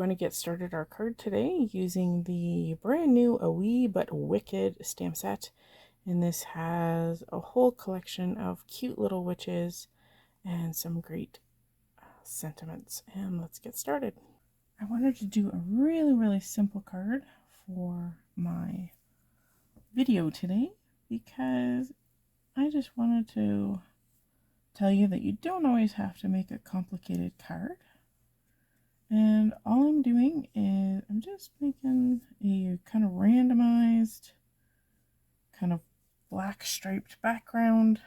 going to get started our card today using the brand new A Wee But Wicked stamp set. And this has a whole collection of cute little witches and some great sentiments. And let's get started. I wanted to do a really simple card for my video today because I just wanted to tell you that you don't always have to make a complicated card. And all I'm doing is I'm just making a kind of randomized, kind of black striped background.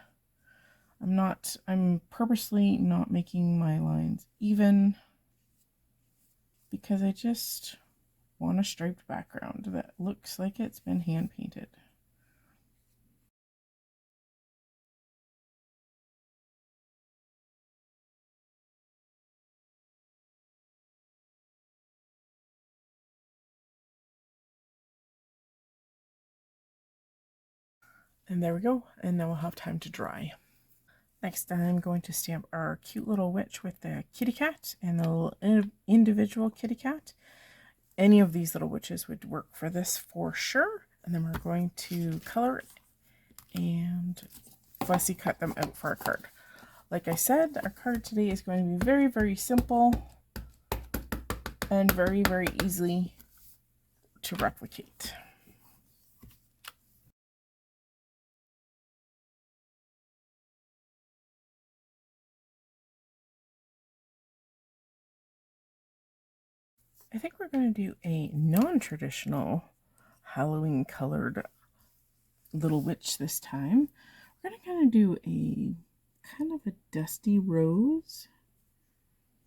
I'm purposely not making my lines even because I just want a striped background that looks like it's been hand painted. And there we go. And now we'll have time to dry. Next, I'm going to stamp our cute little witch with the kitty cat and the little individual kitty cat. Any of these little witches would work for this for sure. And then we're going to color and fussy cut them out for our card. Like I said, our card today is going to be very simple and very easily to replicate. I think we're going to do a non-traditional Halloween colored little witch this time. We're going to kind of do a kind of a dusty rose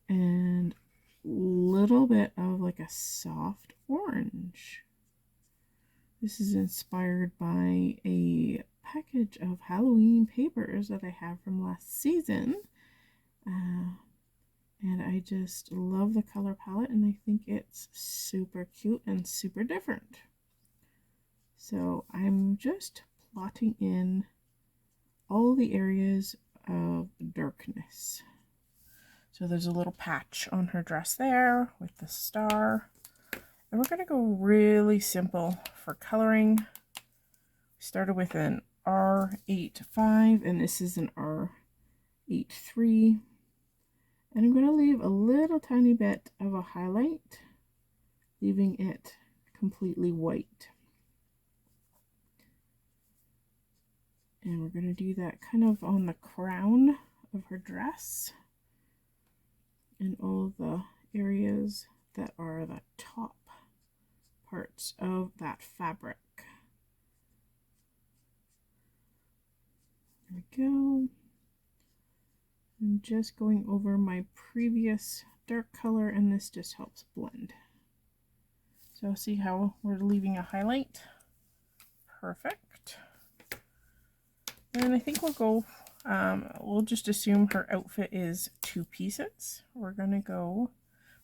and a little bit of like a soft orange. This is inspired by a package of Halloween papers that I have from last season. And I just love the color palette, and I think it's super cute and super different. So I'm just plotting in all the areas of darkness. So there's a little patch on her dress there with the star. And we're going to go really simple for coloring. We started with an R8-5, and this is an R8-3. And I'm going to leave a little tiny bit of a highlight, leaving it completely white. And we're going to do that kind of on the crown of her dress and all the areas that are the top parts of that fabric. There we go. I'm just going over my previous dark color, and this just helps blend. So see how we're leaving a highlight? Perfect. And I think we'll go, we'll just assume her outfit is 2 pieces. We're going to go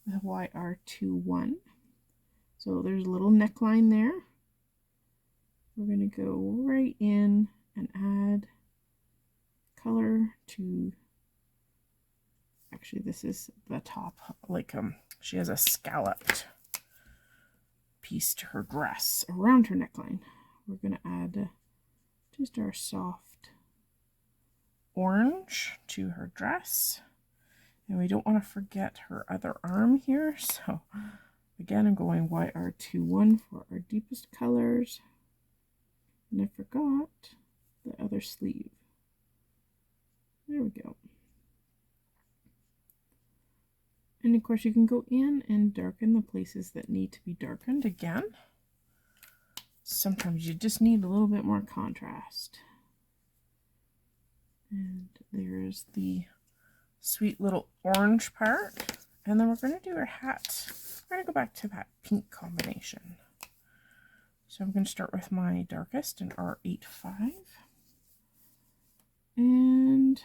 with YR21. So there's a little neckline there. We're going to go right in and add color to, actually this is the top, like she has a scalloped piece to her dress around her neckline. We're going to add just our soft orange to her dress, and we don't want to forget her other arm here, so again I'm going YR21 for our deepest colors, and I forgot the other sleeve. There we go. And of course you can go in and darken the places that need to be darkened again. Sometimes you just need a little bit more contrast. And there's the sweet little orange part. And then we're going to do her hat. We're going to go back to that pink combination. So I'm going to start with my darkest in R8-5. And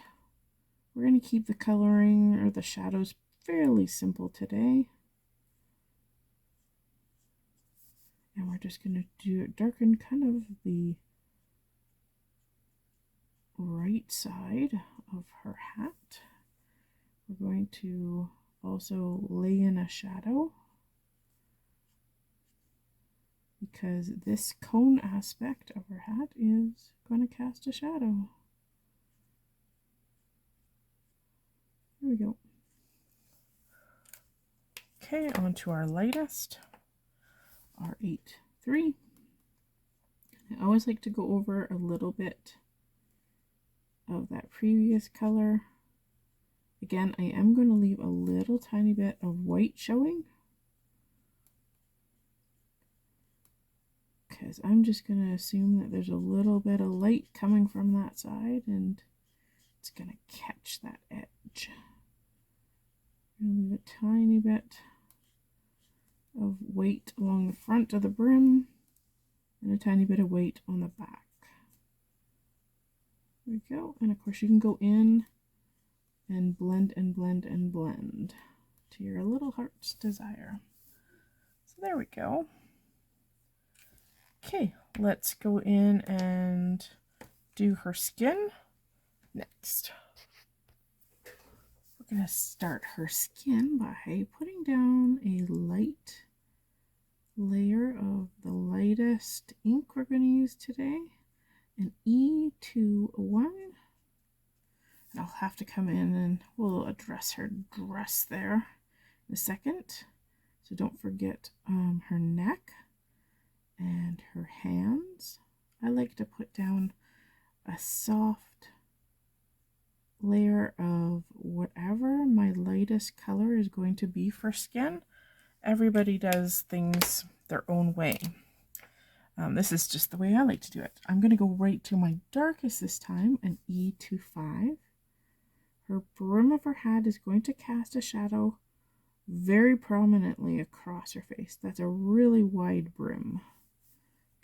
we're going to keep the coloring or the shadows fairly simple today. And we're just going to darken kind of the right side of her hat. We're going to also lay in a shadow because this cone aspect of her hat is going to cast a shadow. There we go. Okay, on to our lightest, our 8-3. I always like to go over a little bit of that previous color. Again, I am going to leave a little tiny bit of white showing, because I'm just going to assume that there's a little bit of light coming from that side and it's going to catch that edge. I'm going to leave a tiny bit of weight along the front of the brim and a tiny bit of weight on the back. There we go. And of course you can go in and blend and blend and blend to your little heart's desire. So there we go. Okay, let's go in and do her skin next. We're going to start her skin by putting down a light layer of the lightest ink we're going to use today, an E21. And I'll have to come in and we'll address her dress there in a second. So don't forget her neck and her hands. I like to put down a soft layer of whatever my lightest color is going to be for skin. Everybody does things their own way. This is just the way I like to do it. I'm going to go right to my darkest this time, an E25. Her brim of her hat is going to cast a shadow very prominently across her face. That's a really wide brim.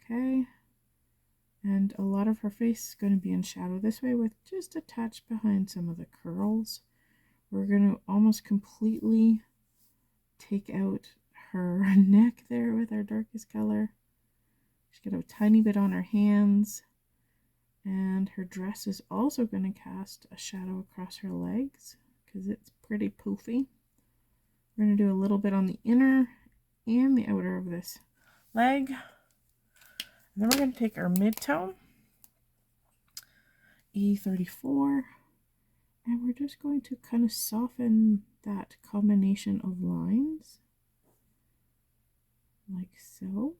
Okay. And a lot of her face is going to be in shadow this way with just a touch behind some of the curls. We're going to almost completely take out her neck there with our darkest color. She's got a tiny bit on her hands. And her dress is also going to cast a shadow across her legs because it's pretty poofy. We're going to do a little bit on the inner and the outer of this leg. And then we're going to take our mid-tone, E34, and we're just going to kind of soften that combination of lines, like so.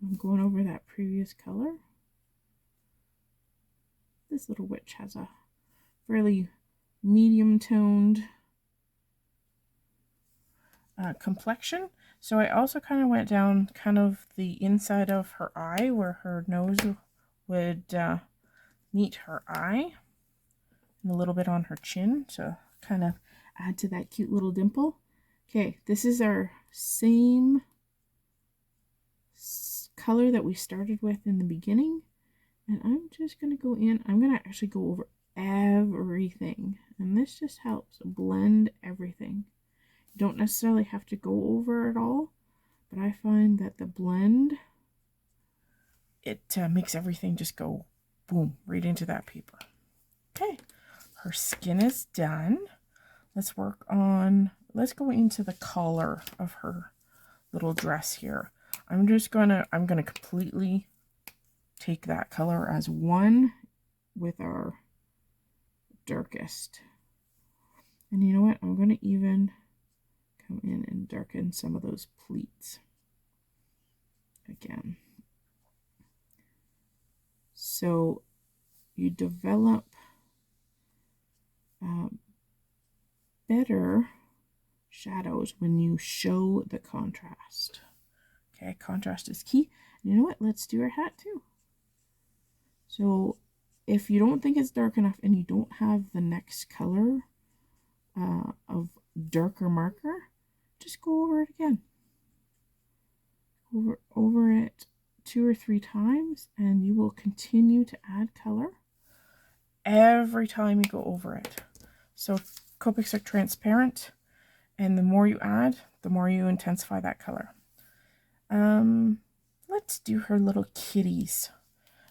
I'm going over that previous color. This little witch has a fairly medium-toned complexion. So I also kind of went down kind of the inside of her eye where her nose would meet her eye, and a little bit on her chin to kind of add to that cute little dimple. Okay, this is our same color that we started with in the beginning, and I'm just going to go in. I'm going to actually go over everything, and this just helps blend everything. You don't necessarily have to go over it all, but I find that the blend, it makes everything just go boom right into that paper. Okay, her skin is done. Let's work on, let's go into the collar of her little dress here. I'm gonna completely take that color as one with our darkest. And you know what? I'm gonna even come in and darken some of those pleats again. So you develop better shadows when you show the contrast. Okay, contrast is key. And you know what? Let's do our hat too. So if you don't think it's dark enough and you don't have the next color of darker marker, just go over it again. Over it 2 or 3 times, and you will continue to add color every time you go over it. So Copics are transparent, and the more you add, the more you intensify that color. Let's do her little kitties.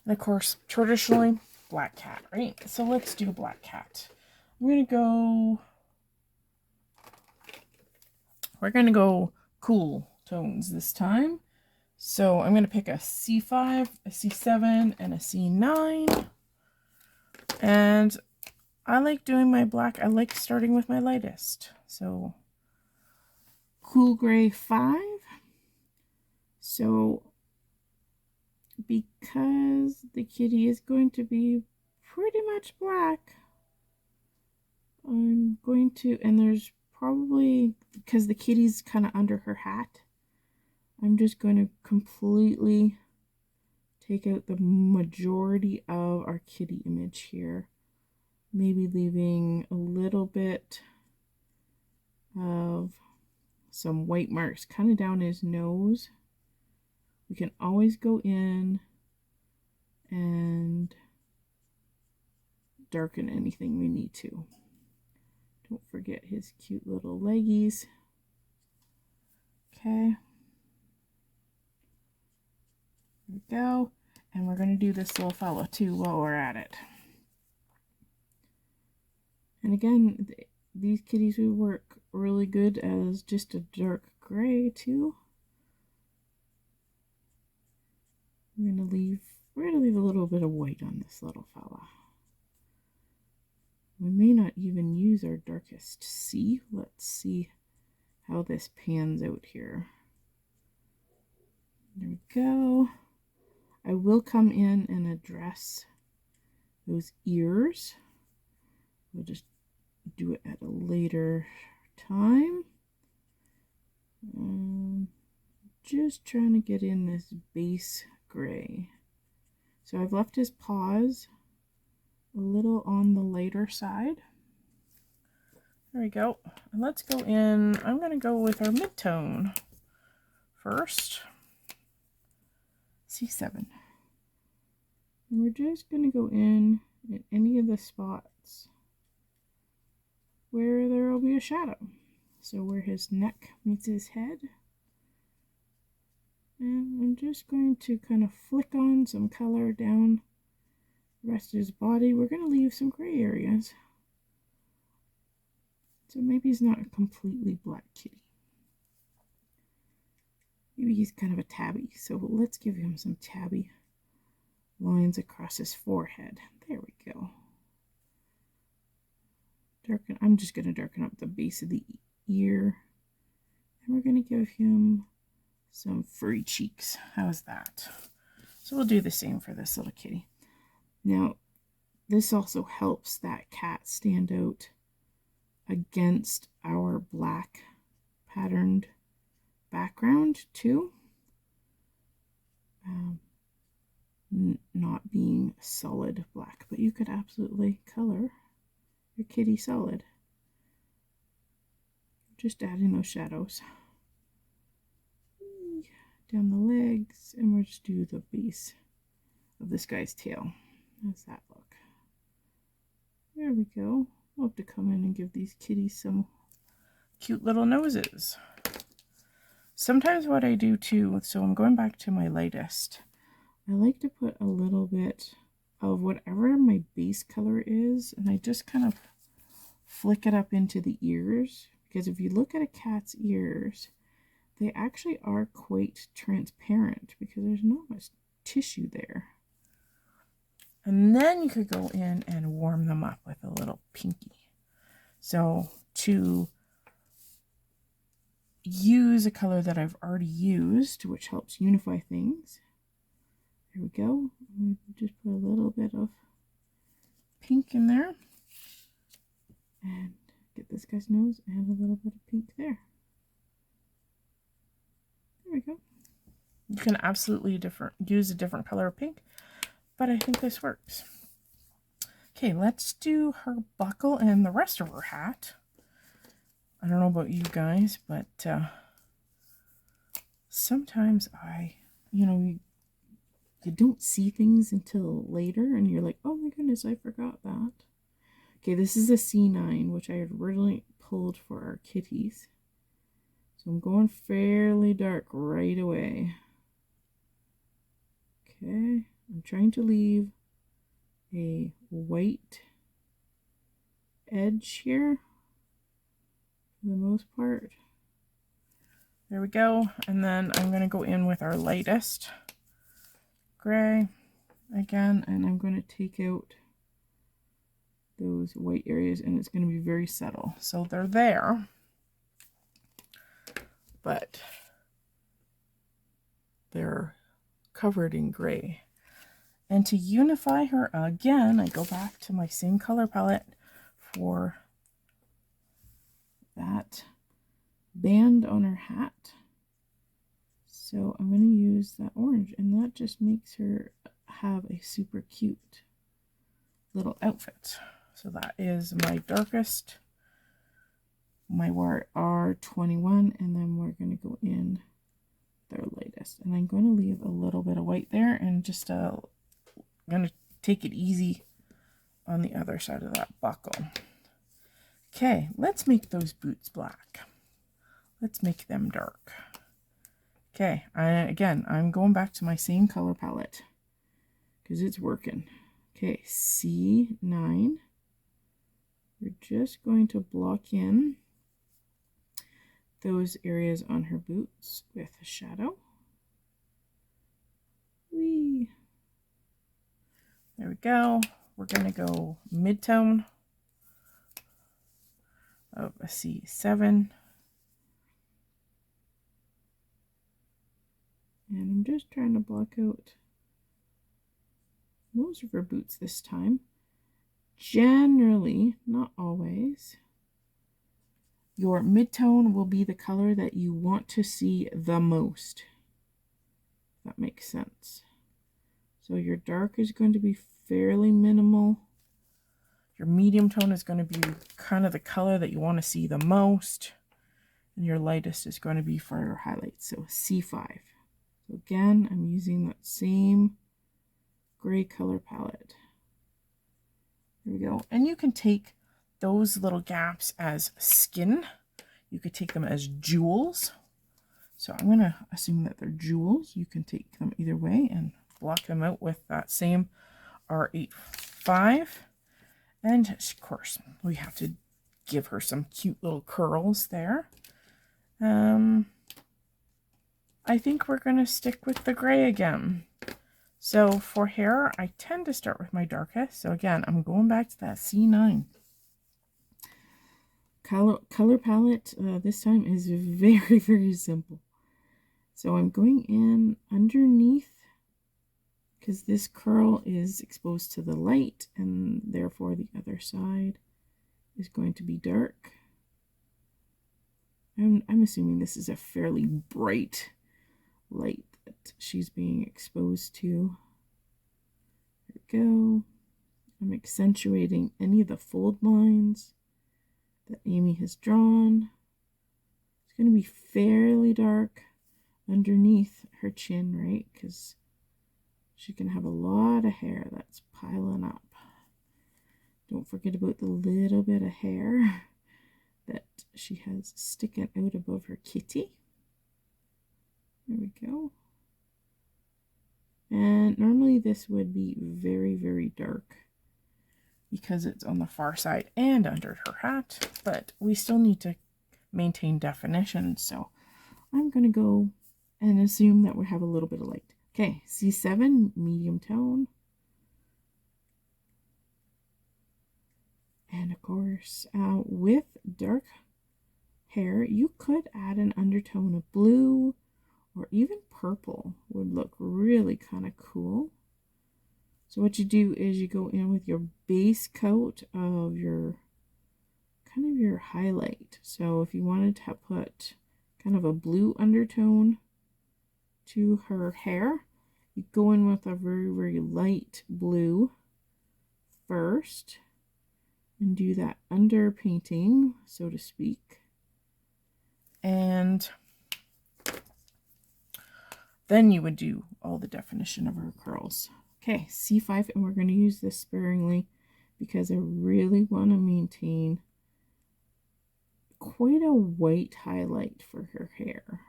And of course, traditionally, black cat, right? So let's do a black cat. We're going to go cool tones this time. So I'm going to pick a C5, a C7, and a C9. And I like doing my black. I like starting with my lightest. So cool gray 5. So because the kitty is going to be pretty much black, I'm going to, and there's probably, because the kitty's kind of under her hat, I'm just going to completely take out the majority of our kitty image here. Maybe leaving a little bit of some white marks kind of down his nose. We can always go in and darken anything we need to. Don't forget his cute little leggies. Okay. There we go. And we're going to do this little fellow too while we're at it. And again, these kitties would work really good as just a dark gray too. We're gonna leave a little bit of white on this little fella. We may not even use our darkest C. Let's see how this pans out here. There we go. I will come in and address those ears. We'll just do it at a later time. Just trying to get in this base gray. So I've left his paws a little on the lighter side. There we go. And let's go in. I'm going to go with our mid-tone first. C7. And we're just going to go in at any of the spots where there will be a shadow. So where his neck meets his head. And I'm just going to kind of flick on some color down the rest of his body. We're going to leave some gray areas. So maybe he's not a completely black kitty. Maybe he's kind of a tabby. So let's give him some tabby lines across his forehead. There we go. I'm just going to darken up the base of the ear. And we're going to give him some furry cheeks. How's that? So we'll do the same for this little kitty. Now, this also helps that cat stand out against our black patterned background too. Not being solid black, but you could absolutely color your kitty solid. Just adding those shadows down the legs, and we'll just do the base of this guy's tail. How's that look? There we go. We'll have to come in and give these kitties some cute little noses. Sometimes what I do too, so I'm going back to my lightest, I like to put a little bit of whatever my base color is, and I just kind of flick it up into the ears, because if you look at a cat's ears, they actually are quite transparent because there's not much tissue there. And then you could go in and warm them up with a little pinky. So to use a color that I've already used, which helps unify things, there we go. Just put a little bit of pink in there. And get this guy's nose and a little bit of pink there. There we go. You can absolutely use a different color of pink, but I think this works. Okay, let's do her buckle and the rest of her hat. I don't know about you guys, but sometimes you don't see things until later, and you're like, oh my goodness, I forgot that. Okay, this is a C9, which I had originally pulled for our kitties. So I'm going fairly dark right away. Okay, I'm trying to leave a white edge here for the most part. There we go. And then I'm going to go in with our lightest gray again, and I'm going to take out those white areas, and it's going to be very subtle. So they're there, but they're covered in gray. And to unify her again, I go back to my same color palette for that band on her hat. So I'm going to use that orange, and that just makes her have a super cute little outfit. So that is my darkest, my R21, and then we're going to go in their lightest. And I'm going to leave a little bit of white there, and just I'm going to take it easy on the other side of that buckle. Okay, let's make those boots black. Let's make them dark. Okay, again, I'm going back to my same color palette because it's working. Okay, C9. We're just going to block in those areas on her boots with a shadow. Whee! There we go. We're going to go mid-tone of a C7. And I'm just trying to block out most of her boots this time. Generally, not always, your mid-tone will be the color that you want to see the most. If that makes sense. So your dark is going to be fairly minimal. Your medium tone is going to be kind of the color that you want to see the most. And your lightest is going to be for your highlights. So C5. So again, I'm using that same gray color palette. There we go. And you can take those little gaps as skin. You could take them as jewels. So I'm going to assume that they're jewels. You can take them either way and block them out with that same R85. And of course, we have to give her some cute little curls there. I think we're going to stick with the gray again. So for hair, I tend to start with my darkest. So again, I'm going back to that C9. Color palette this time is very, very simple. So I'm going in underneath because this curl is exposed to the light, and therefore the other side is going to be dark. I'm assuming this is a fairly bright light that she's being exposed to. There we go. I'm accentuating any of the fold lines that Amy has drawn. It's going to be fairly dark underneath her chin, right? Because she can have a lot of hair that's piling up. Don't forget about the little bit of hair that she has sticking out above her kitty. There we go. And normally this would be very, very dark because it's on the far side and under her hat, but we still need to maintain definition. So I'm going to go and assume that we have a little bit of light. Okay, C7, medium tone. And of course, with dark hair, you could add an undertone of blue or even purple would look really kind of cool. So what you do is you go in with your base coat of your kind of your highlight. So if you wanted to put kind of a blue undertone to her hair, you go in with a very, very light blue first and do that underpainting, so to speak. And then you would do all the definition of her curls. Okay, C5, and we're going to use this sparingly because I really want to maintain quite a white highlight for her hair.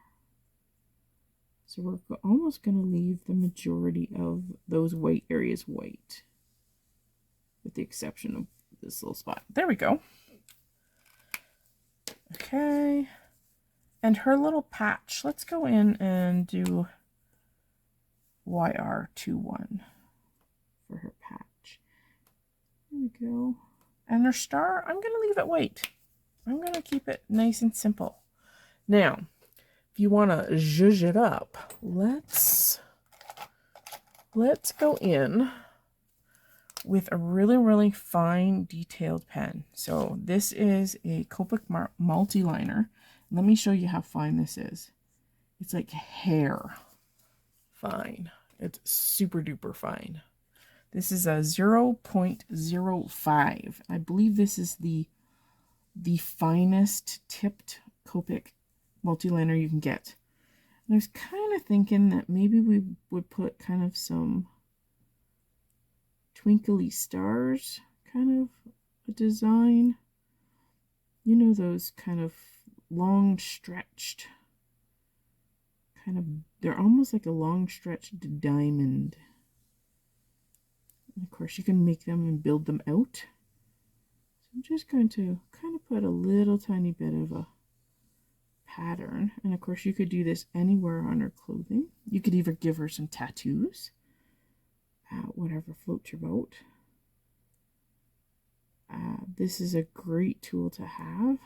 So we're almost going to leave the majority of those white areas white, with the exception of this little spot. There we go. Okay. And her little patch, let's go in and do YR21 for her patch. There we go. And her star, I'm going to leave it white. I'm going to keep it nice and simple. Now, if you want to zhuzh it up, let's go in with a really, really fine detailed pen. So this is a Copic multi-liner. Let me show you how fine this is. It's like hair fine. It's super duper fine. This is a 0.05. I believe this is the finest tipped Copic multi-liner you can get. And I was kind of thinking that maybe we would put kind of some twinkly stars kind of a design. You know, those kind of long stretched kind of, they're almost like a long stretched diamond. And of course you can make them and build them out. So I'm just going to kind of put a little tiny bit of a pattern. And of course you could do this anywhere on her clothing. You could either give her some tattoos, whatever floats your boat. This is a great tool to have.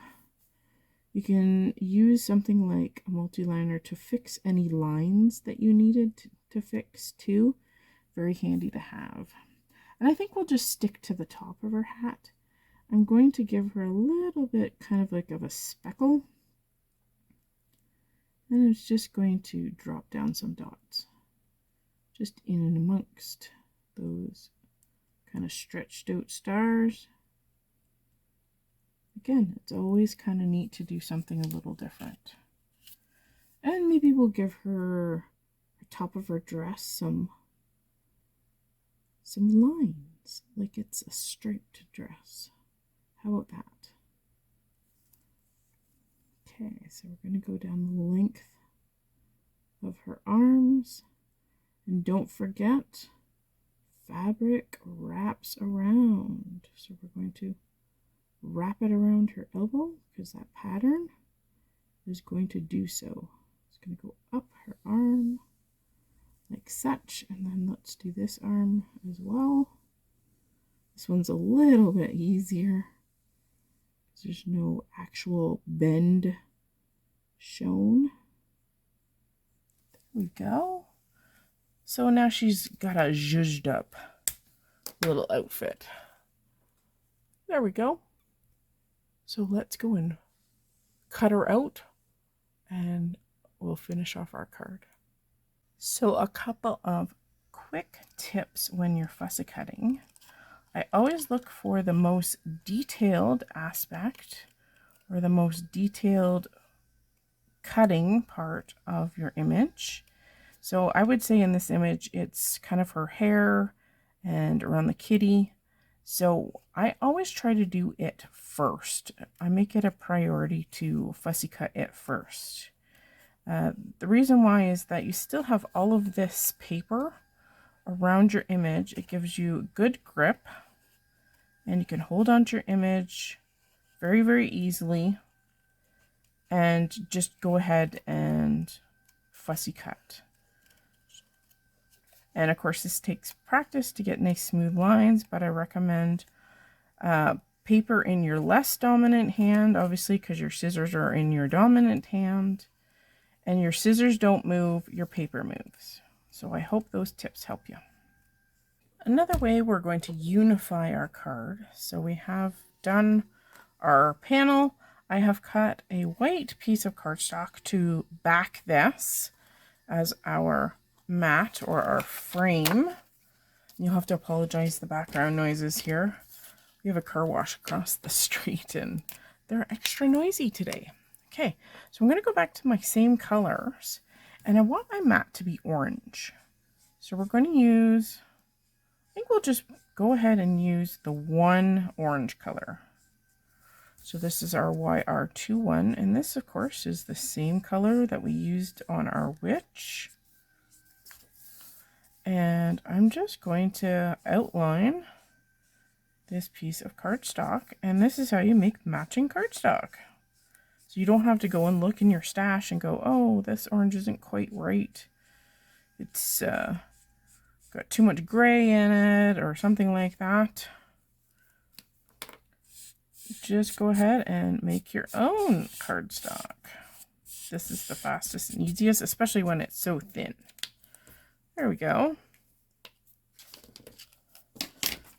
You can use something like a multi-liner to fix any lines that you needed to fix too. Very handy to have. And I think we'll just stick to the top of her hat. I'm going to give her a little bit kind of like of a speckle. And it's just going to drop down some dots. Just in and amongst those kind of stretched out stars. Again, it's always kind of neat to do something a little different. And maybe we'll give her the top of her dress some lines, like it's a striped dress. How about that? Okay, so we're going to go down the length of her arms. And don't forget, fabric wraps around. So we're going to wrap it around her elbow because that pattern is going to do so. It's going to go up her arm like such, and then let's do this arm as well. This one's a little bit easier because there's no actual bend shown. There we go. So now she's got a zhuzhed up little outfit. There we go. So let's go and cut her out and we'll finish off our card. So a couple of quick tips when you're fussy cutting. I always look for the most detailed aspect or the most detailed cutting part of your image. So I would say in this image, it's kind of her hair and around the kitty. So I always try to do it first. I make it a priority to fussy cut it first. The reason why is that you still have all of this paper around your image. It gives you good grip and you can hold on to your image very, very easily and just go ahead and fussy cut. And of course this takes practice to get nice smooth lines, but I recommend paper in your less dominant hand, obviously because your scissors are in your dominant hand. And your scissors don't move, your paper moves. So I hope those tips help you. Another way we're going to unify our card. So we have done our panel. I have cut a white piece of cardstock to back this as our mat or our frame. You'll have to apologize the background noises here. We have a car wash across the street and they're extra noisy today. Okay, so I'm going to go back to my same colors and I want my mat to be orange. So we're going to use, I think we'll just go ahead and use the one orange color. So this is our YR21 and this of course is the same color that we used on our witch. And I'm just going to outline this piece of cardstock and this is how you make matching cardstock. So So you don't have to go and look in your stash and go, oh, this orange isn't quite right. It's got too much gray in it or something like that. Just go ahead and make your own cardstock. This is the fastest and easiest, especially when it's so thin. There we go.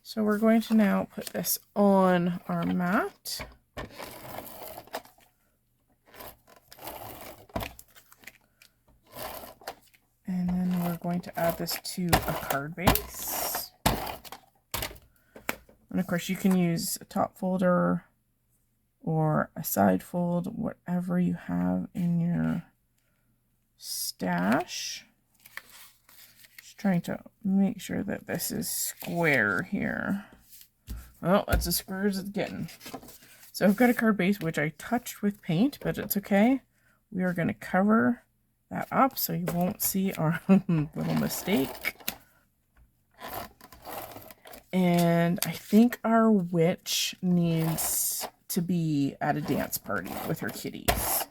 So we're going to now put this on our mat. And then we're going to add this to a card base. And of course you can use a top folder or a side fold, whatever you have in your stash. Just trying to make sure that this is square here. Well, that's as square as it's getting. So I've got a card base which I touched with paint, but it's okay. We are going to cover that up so you won't see our little mistake. And I think our witch needs to be at a dance party with her kitties.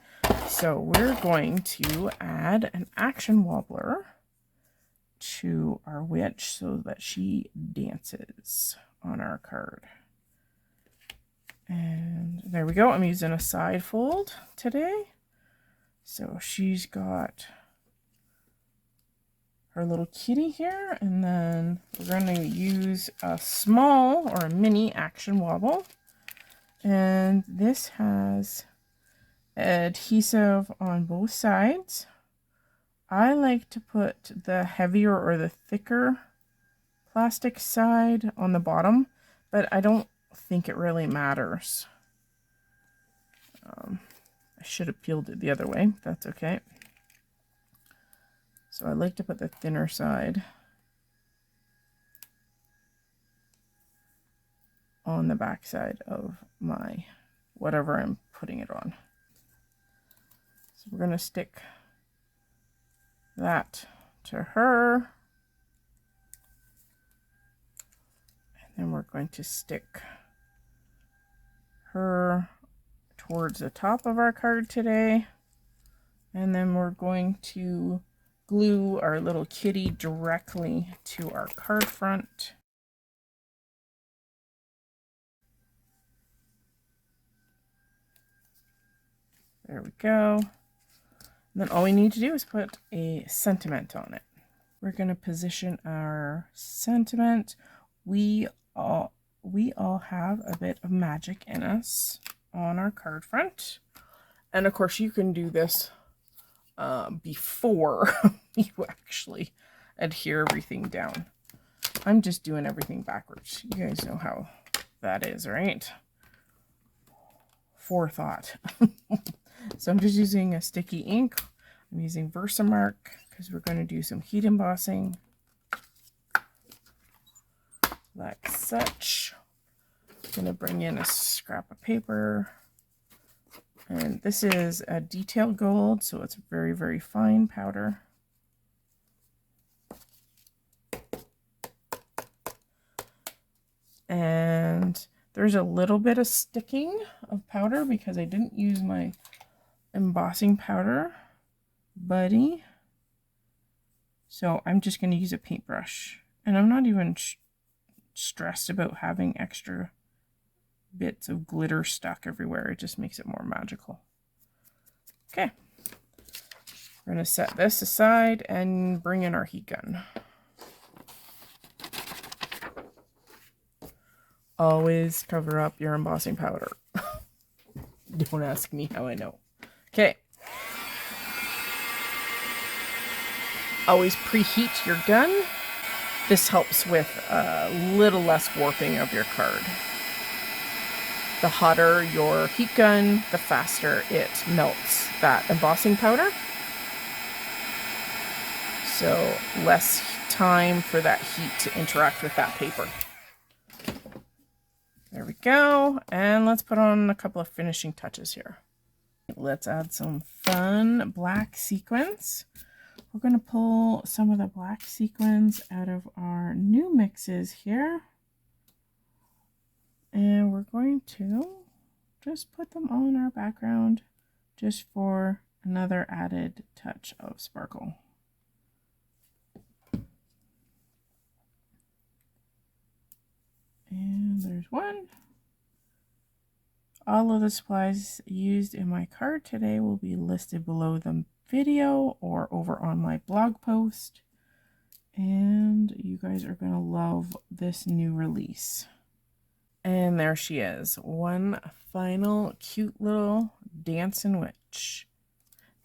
So we're going to add an action wobbler to our witch so that she dances on our card. And there we go. I'm using a side fold today. So she's got her little kitty here, and then we're going to use a small or a mini action wobble. And this has adhesive on both sides. I like to put the heavier or the thicker plastic side on the bottom, but I don't think it really matters. I should have peeled it the other way. That's okay. So I like to put the thinner side on the back side of my whatever I'm putting it on. So we're going to stick that to her. And then we're going to stick her towards the top of our card today. And then we're going to glue our little kitty directly to our card front. There we go. And then all we need to do is put a sentiment on it. We're going to position our sentiment. We all have a bit of magic in us on our card front. And of course you can do this before you actually adhere everything down. I'm just doing everything backwards. You guys know how that is, right? Forethought. So I'm just using a sticky ink. I'm using Versamark because we're going to do some heat embossing like such. I'm going to bring in a scrap of paper. And this is a detailed gold, so it's very, very fine powder. And there's a little bit of sticking of powder because I didn't use my embossing powder buddy. So I'm just going to use a paintbrush. And I'm not even stressed about having extra bits of glitter stuck everywhere. It just makes it more magical. Okay. We're going to set this aside and bring in our heat gun. Always cover up your embossing powder. Don't ask me how I know. Okay. Always preheat your gun. This helps with a little less warping of your card. The hotter your heat gun, the faster it melts that embossing powder. So less time for that heat to interact with that paper. There we go. And let's put on a couple of finishing touches here. Let's add some fun black sequins. We're going to pull some of the black sequins out of our new mixes here. And we're going to just put them on our background just for another added touch of sparkle. And there's one. All of the supplies used in my card today will be listed below the video or over on my blog post. And you guys are going to love this new release. And there she is. One final cute little dancing witch.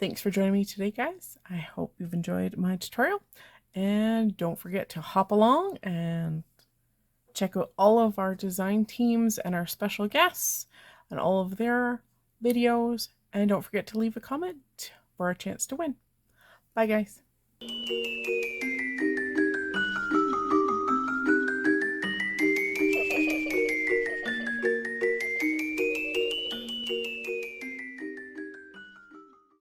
Thanks for joining me today, guys. I hope you've enjoyed my tutorial. And don't forget to hop along and check out all of our design teams and our special guests and all of their videos. And don't forget to leave a comment for a chance to win. Bye, guys.